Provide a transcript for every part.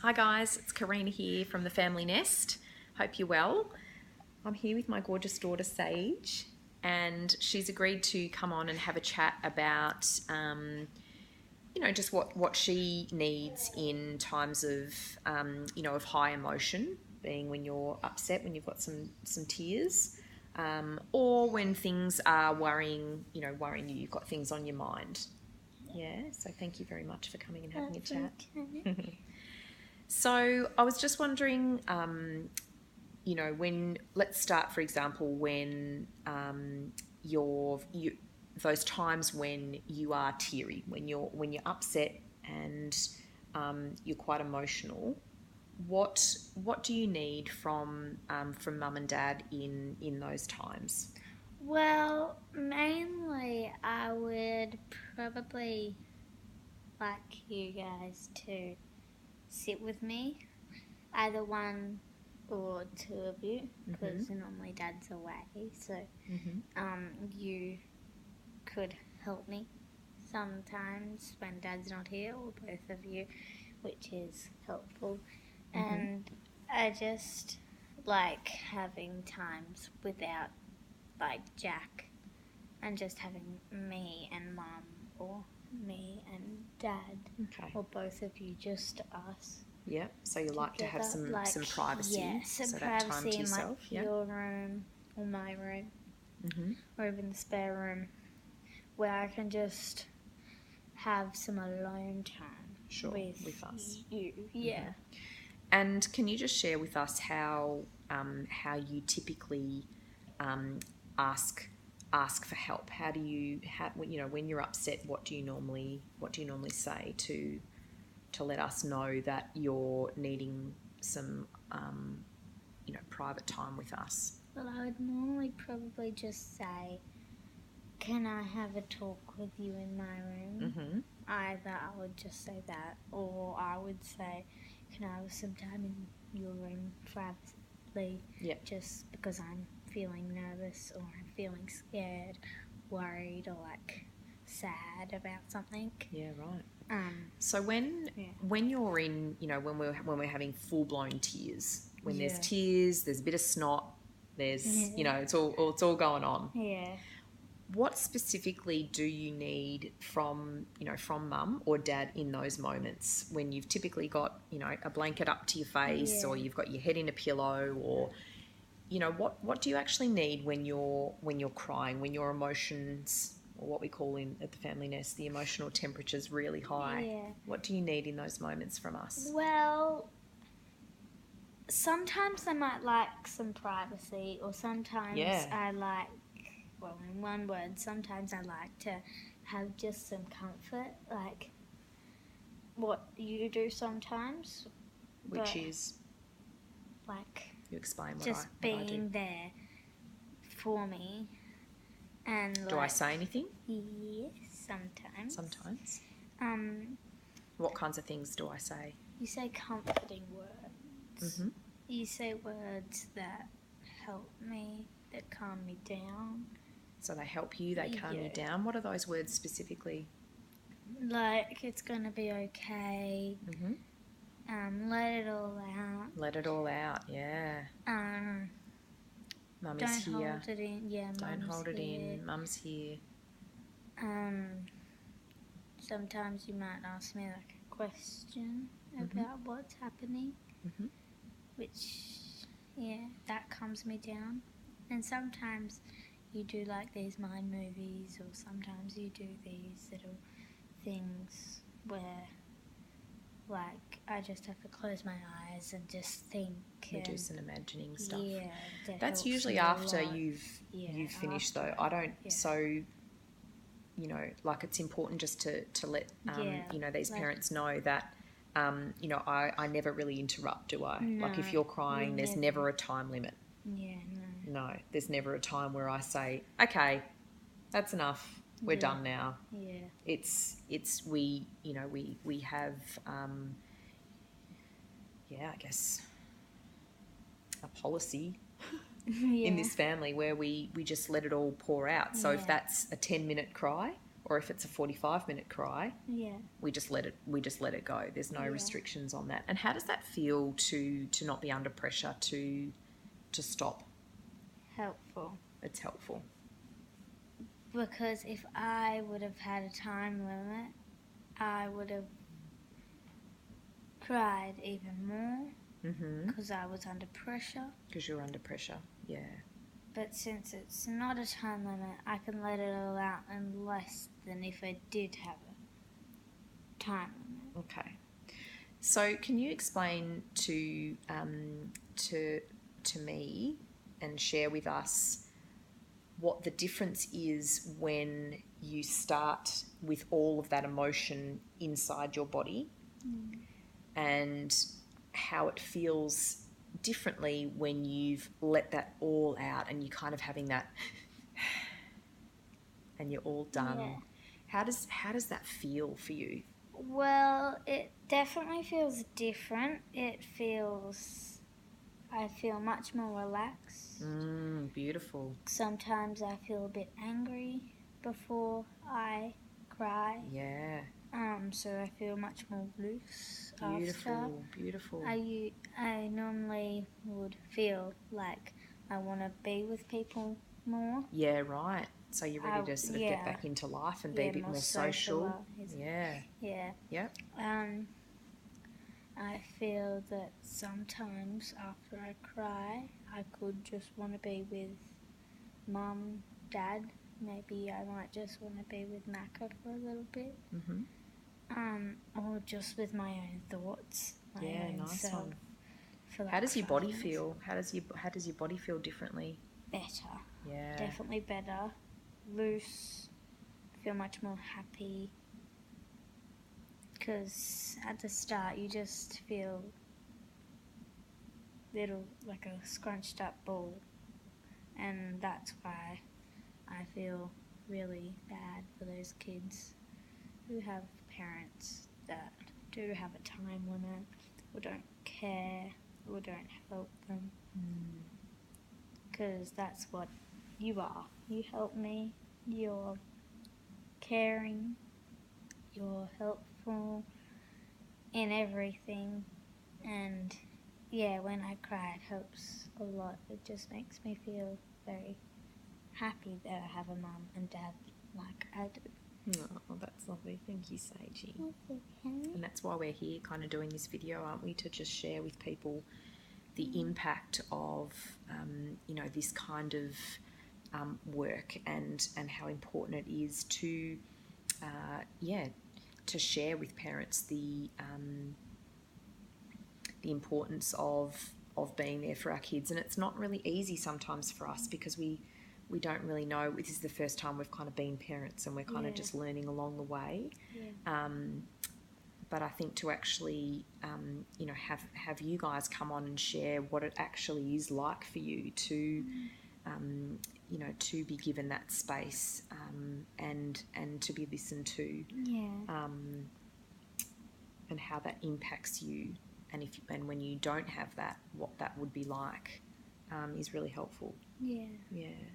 Hi guys, it's Karina here from the Family Nest. Hope you're well. I'm here with my gorgeous daughter Sage, and she's agreed to come on and have a chat about, just what she needs in times of, of high emotion, being when you're upset, when you've got some tears, or when things are worrying you, you've got things on your mind. Yeah, so thank you very much for coming and having a chat. Okay. So I was just wondering, let's start, for example, when those times when you are teary, when you're upset and you're quite emotional. What do you need from mum and dad in those times? Well, mainly I would probably like you guys to sit with me, either one or two of you, because normally Dad's away, so you could help me sometimes when Dad's not here, or both of you, which is helpful. And I just like having times without like Jack and just having me and Mum or me and Dad or both of you, just us. Yeah, so you like to have some privacy. Yeah, some so privacy that time to in yourself. like your room or my room or even the spare room where I can just have some alone time with us. You. Yeah. And can you just share with us how you typically ask for help? How do you when you're upset? What do you normally say to let us know that you're needing some private time with us? Well, I would normally probably just say, "Can I have a talk with you in my room?" Either I would just say that, or I would say, "Can I have some time in your room privately?" Just because I'm feeling nervous or I'm feeling scared, worried, or like sad about something. Yeah, right. So when you're in, when we're having full blown tears, when there's tears, there's a bit of snot, there's it's all going on. Yeah. What specifically do you need from mum or dad in those moments when you've typically got a blanket up to your face or you've got your head in a pillow, or what do you actually need when you're crying, when your emotions, or what we call at the Family Nest, the emotional temperature's really high? Yeah. What do you need in those moments from us? Well, sometimes I might like some privacy, or sometimes I like, well, in one word, sometimes I like to have just some comfort, like what you do sometimes. Which is? Like, you explain just being there for me. And do I say anything? Yes, sometimes. Sometimes. What kinds of things do I say? You say comforting words. You say words that help me, that calm me down. So they help you, they calm you down. What are those words specifically? Like, it's going to be okay. Let it all out. Let it all out, yeah. Mummy's here. Don't hold it in. Yeah, don't hold it in. Mum's here. Sometimes you might ask me like a question about what's happening, which, that calms me down. And sometimes you do like these mind movies, or sometimes you do these little things where, like, I just have to close my eyes and just think. You do some imagining stuff. Yeah. That's usually after you've finished, though. I don't. Yeah. So, like, it's important just to let these parents know that I never really interrupt, do I? No, like, if you're crying, there's never a time limit. Yeah, no, there's never a time where I say, okay, that's enough, we're done now. Yeah. It's we have I guess a policy in this family where we just let it all pour out. So if that's a 10-minute cry, or if it's a 45-minute cry, Yeah. we just let it go. There's no Yeah. restrictions on that. And how does that feel to not be under pressure to stop? Helpful. It's helpful. Because if I would have had a time limit, I would have cried even more because I was under pressure. Because you're under pressure, yeah. But since it's not a time limit, I can let it all out in less than if I did have a time limit. Okay. So can you explain to me and share with us what the difference is when you start with all of that emotion inside your body and how it feels differently when you've let that all out and you're kind of having that and you're all done. Yeah. How does that feel for you? Well, it definitely feels different. I feel much more relaxed. Beautiful. Sometimes I feel a bit angry before I cry. Yeah. So I feel much more loose Beautiful, after. beautiful. I normally would feel like I want to be with people more. Yeah, right. So you're ready to sort of get back into life and be a bit more social. Yeah. Yeah. Yep. I feel that sometimes after I cry, I could just want to be with Mum, Dad. Maybe I might just want to be with Macca for a little bit. Or just with my own thoughts. Nice one. For like How does your body 5 minutes. feel? How does your body feel differently? Better. Yeah. Definitely better. Loose. Feel much more happy. Because at the start you just feel little, like a scrunched up ball. And that's why I feel really bad for those kids who have parents that do have a time limit or don't care or don't help them. Because that's what you are. You help me. You're caring. You're helpful in everything. And yeah, when I cry, it helps a lot. It just makes me feel very happy that I have a mum and dad like I do. Oh, that's lovely. Thank you, Seiji. That's okay. And that's why we're here kind of doing this video, aren't we? To just share with people the impact of, this kind of work and how important it is to, to share with parents the importance of being there for our kids. And it's not really easy sometimes for us because we don't really know. This is the first time we've kind of been parents and we're kind of just learning along the way. But I think to actually, have you guys come on and share what it actually is like for you to, to be given that space and to be listened to, and how that impacts you, and when you don't have that, what that would be like, is really helpful. Yeah.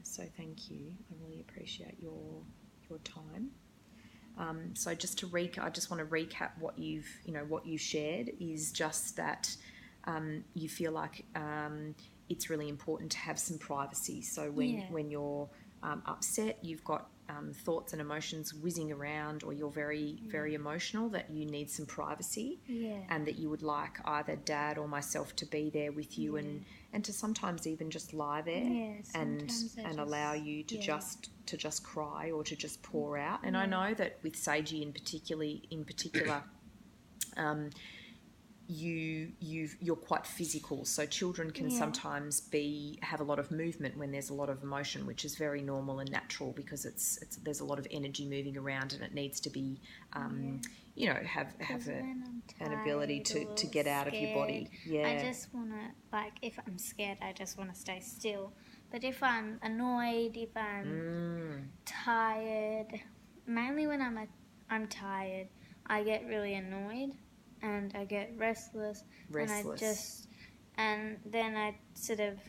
So thank you. I really appreciate your time. So just to I just want to recap what you've shared is just that you feel like it's really important to have some privacy. So when you're upset, you've got thoughts and emotions whizzing around, or you're very, very emotional, that you need some privacy, and that you would like either Dad or myself to be there with you, and to sometimes even just lie there and allow you to just cry or to just pour out. And I know that with Seiji in particular, you're quite physical, so children can sometimes have a lot of movement when there's a lot of emotion, which is very normal and natural because there's a lot of energy moving around, and it needs to be have an ability to get out of your body. I just want to, like, if I'm scared, I just want to stay still. But if I'm annoyed, if I'm tired, mainly when I'm tired, I get really annoyed. And I get restless. And then I sort of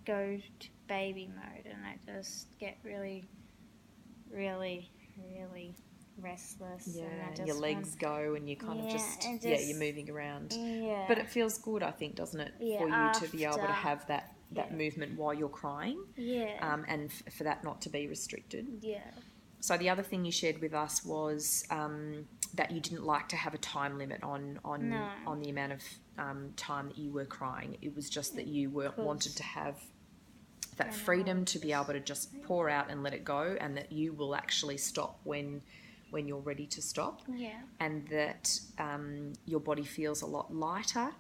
go to baby mode, and I just get really, really, really restless. Yeah, and I and just your legs go and you kind of you're moving around. Yeah. But it feels good, I think, doesn't it, for you to be able to after. have that movement while you're crying, Yeah. and for that not to be restricted. Yeah. So the other thing you shared with us was that you didn't like to have a time limit on the amount of time that you were crying. It was just that you wanted to have that freedom to be able to just pour out and let it go, and that you will actually stop when you're ready to stop. Yeah. And that your body feels a lot lighter.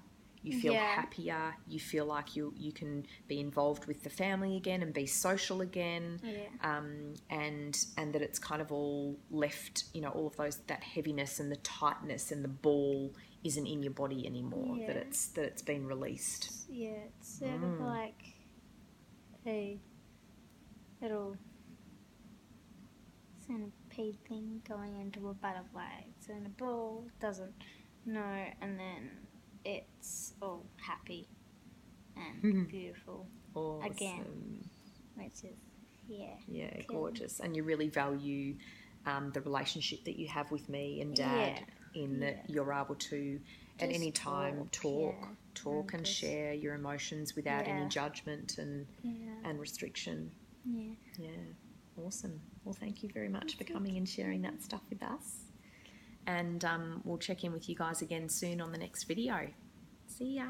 You feel happier. You feel like you can be involved with the family again and be social again. Yeah. And that it's kind of all left, all of that heaviness and the tightness and the ball isn't in your body anymore. Yeah. That it's been released. Yeah, it's sort of like a little centipede thing going into a butterfly. It's in a ball, doesn't know, and then it's all happy and beautiful Awesome. again, which is gorgeous. And you really value the relationship that you have with me and Dad, in that you're able to at any time talk and share your emotions without any judgment and restriction. Yeah. Awesome. Well, thank you very much for coming and sharing that stuff with us. And we'll check in with you guys again soon on the next video. See ya.